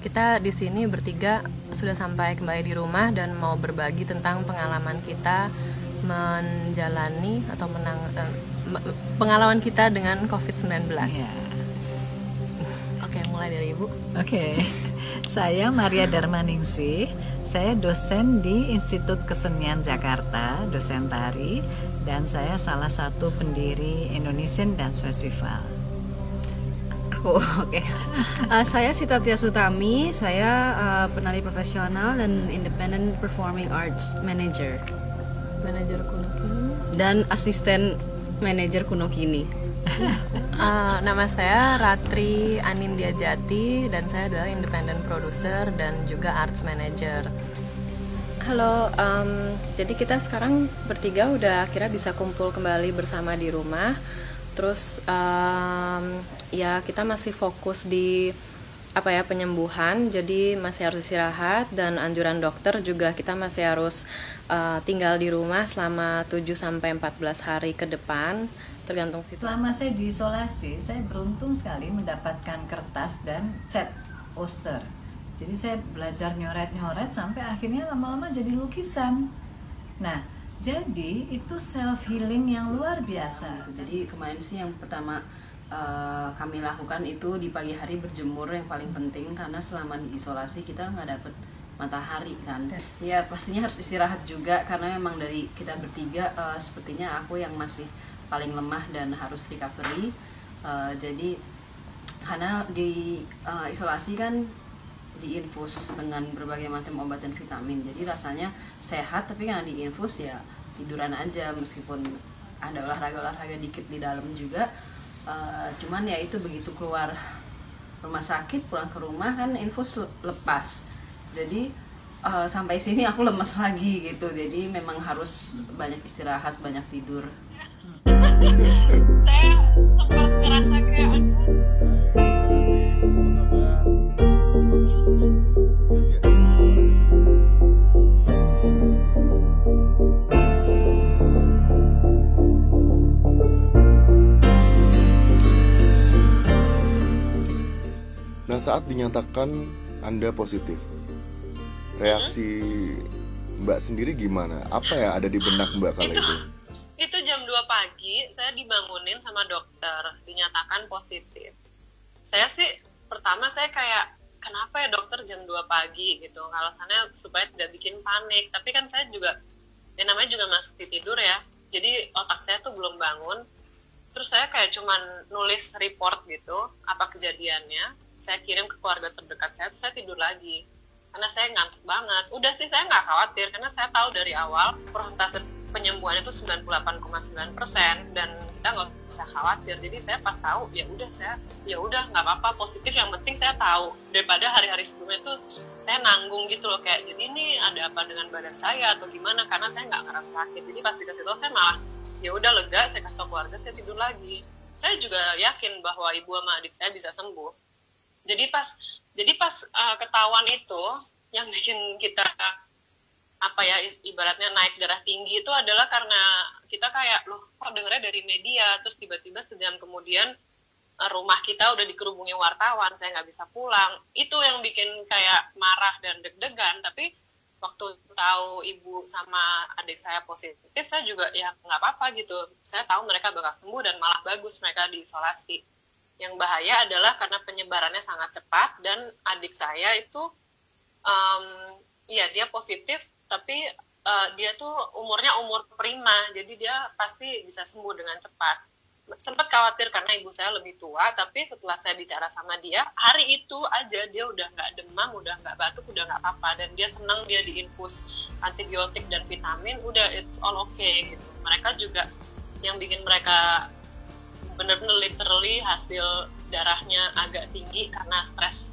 Kita di sini bertiga sudah sampai kembali di rumah dan mau berbagi tentang pengalaman kita menjalani atau pengalaman kita dengan COVID-19. Ya. Oke, mulai dari Ibu. Oke. Saya Maria Darmaningsih. Saya dosen di Institut Kesenian Jakarta, dosen tari, dan saya salah satu pendiri Indonesian Dance Festival. Oke. Saya Sitatia Sutami, saya penari profesional dan Independent Performing Arts Manager. Manajer Kuno Kini. Dan asisten manajer Kuno Kini. Nama saya Ratri Anindya Jati dan saya adalah independent producer dan juga arts manager. Halo, jadi kita sekarang bertiga udah akhirnya bisa kumpul kembali bersama di rumah. Terus ya kita masih fokus di penyembuhan, jadi masih harus istirahat dan anjuran dokter juga kita masih harus tinggal di rumah selama 7-14 hari ke depan tergantung situasi. Selama saya diisolasi, saya beruntung sekali mendapatkan kertas dan cat poster. Jadi saya belajar nyoret-nyoret sampai akhirnya lama-lama jadi lukisan. Nah, jadi itu self healing yang luar biasa. Jadi kemarin sih yang pertama kami lakukan itu di pagi hari berjemur yang paling penting, karena selama diisolasi kita nggak dapet matahari kan. Ya pastinya harus istirahat juga, karena memang dari kita bertiga sepertinya aku yang masih paling lemah dan harus recovery. Jadi karena di isolasi kan diinfus dengan berbagai macam obat dan vitamin, jadi rasanya sehat, tapi karena diinfus ya tiduran aja meskipun ada olahraga dikit di dalam juga. Cuman ya itu begitu keluar rumah sakit pulang ke rumah kan infus lepas, jadi sampai sini aku lemes lagi gitu, jadi memang harus banyak istirahat, banyak tidur. Saya sempat ngerasa kayak Nah, saat dinyatakan Anda positif, reaksi Mbak sendiri gimana? Apa yang ada di benak Mbak kala itu? Itu jam 2 pagi, saya dibangunin sama dokter, dinyatakan positif. Saya sih, pertama saya kayak, kenapa ya dokter jam 2 pagi gitu? Alasannya supaya tidak bikin panik, tapi kan saya juga, ya namanya juga masih tidur ya, jadi otak saya tuh belum bangun. Terus saya kayak cuman nulis report gitu, apa kejadiannya, saya kirim ke keluarga terdekat saya, terus saya tidur lagi karena saya ngantuk banget. Udah sih saya nggak khawatir karena saya tahu dari awal persentase penyembuhannya itu 98,9% dan kita nggak usah khawatir. Jadi saya pas tahu ya udah nggak apa-apa, positif, yang penting saya tahu, daripada hari-hari sebelumnya tuh saya nanggung gitu loh, kayak jadi ini ada apa dengan badan saya atau gimana, karena saya nggak ngerasa sakit. Jadi pas dikasih tahu saya malah ya udah lega, saya kasih tahu keluarga, saya tidur lagi. Saya juga yakin bahwa ibu sama adik saya bisa sembuh. Jadi pas ketahuan itu yang bikin kita ibaratnya naik darah tinggi itu adalah karena kita kayak loh kok dengernya dari media, terus tiba-tiba sejam kemudian rumah kita udah dikerubungi wartawan, saya nggak bisa pulang. Itu yang bikin kayak marah dan deg-degan. Tapi waktu tahu ibu sama adik saya positif, saya juga ya nggak apa-apa gitu. Saya tahu mereka bakal sembuh dan malah bagus mereka diisolasi. Yang bahaya adalah karena penyebarannya sangat cepat dan adik saya itu dia positif, tapi dia tuh umurnya umur prima, jadi dia pasti bisa sembuh dengan cepat. Sempat khawatir karena ibu saya lebih tua, tapi setelah saya bicara sama dia, hari itu aja dia udah nggak demam, udah nggak batuk, udah nggak apa-apa, dan dia senang, dia diinfus antibiotik dan vitamin, udah it's all okay gitu. Mereka juga yang bikin mereka benar-benar literally hasil darahnya agak tinggi karena stres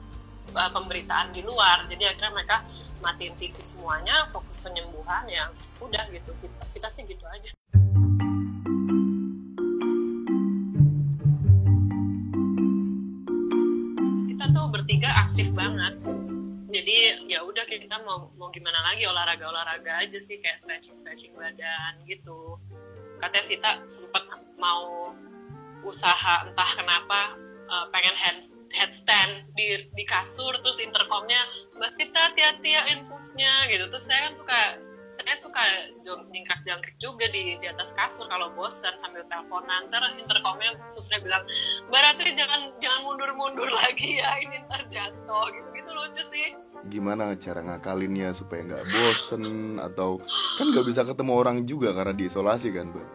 pemberitaan di luar, jadi akhirnya mereka matiin TV semuanya, fokus penyembuhan, yang udah gitu, kita sih gitu aja. Kita tuh bertiga aktif banget, jadi ya udah kita mau gimana lagi, olahraga aja sih, kayak stretching badan gitu. Katanya Sita sempat mau usaha entah kenapa pengen headstand di kasur, terus intercomnya Mbak Sita hati-hati ya infusnya gitu. Terus saya suka jingkrak-jangkrik juga di atas kasur kalau bosan sambil teleponan. Ntar intercomnya susternya bilang, Mbak Ratri jangan mundur-mundur lagi ya, ini ntar jatuh gitu lucu sih. Gimana cara ngakalinnya supaya nggak bosen, atau kan nggak bisa ketemu orang juga karena diisolasi kan, Mbak?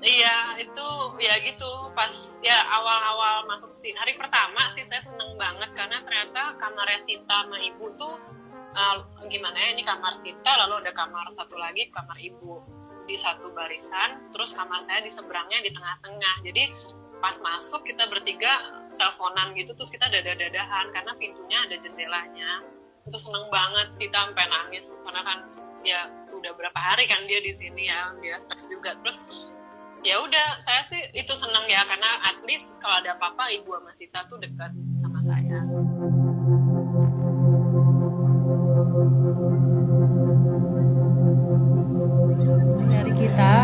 Iya, itu ya gitu. Pas ya awal-awal masuk sih, hari pertama sih saya seneng banget karena ternyata kamarnya Sita sama Ibu tuh gimana ya, ini kamar Sita, lalu ada kamar satu lagi, kamar Ibu di satu barisan, terus kamar saya di seberangnya di tengah-tengah. Jadi pas masuk kita bertiga teleponan gitu, terus kita dada-dadahan karena pintunya ada jendelanya. Itu seneng banget, Sita sampai nangis karena kan ya udah berapa hari kan dia di sini ya, dia stres juga. Terus ya udah, saya sih itu seneng ya karena at least kalau ada apa-apa Ibu sama Sita tuh dekat sama saya. Dari kita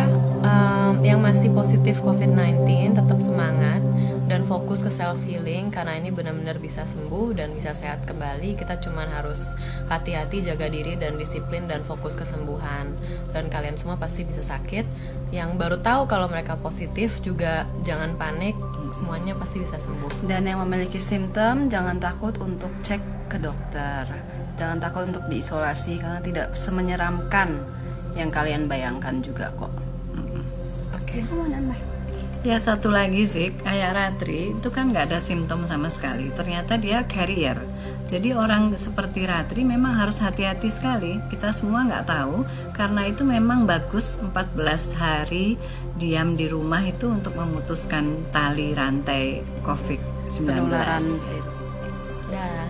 yang masih positif COVID-19 tetap semangat dan fokus ke self healing karena ini benar-benar bisa sembuh dan bisa sehat kembali. Kita cuma harus hati-hati, jaga diri dan disiplin dan fokus kesembuhan. Dan kalian semua pasti bisa sakit. Yang baru tahu kalau mereka positif juga jangan panik, semuanya pasti bisa sembuh. Dan yang memiliki simptom jangan takut untuk cek ke dokter. Jangan takut untuk diisolasi karena tidak semenyeramkan yang kalian bayangkan juga kok. Oke. Ya satu lagi sih, kayak Ratri itu kan nggak ada simptom sama sekali. Ternyata dia carrier. Jadi orang seperti Ratri memang harus hati-hati sekali. Kita semua nggak tahu, karena itu memang bagus 14 hari diam di rumah itu untuk memutuskan tali rantai COVID-19. Penularan. Dah.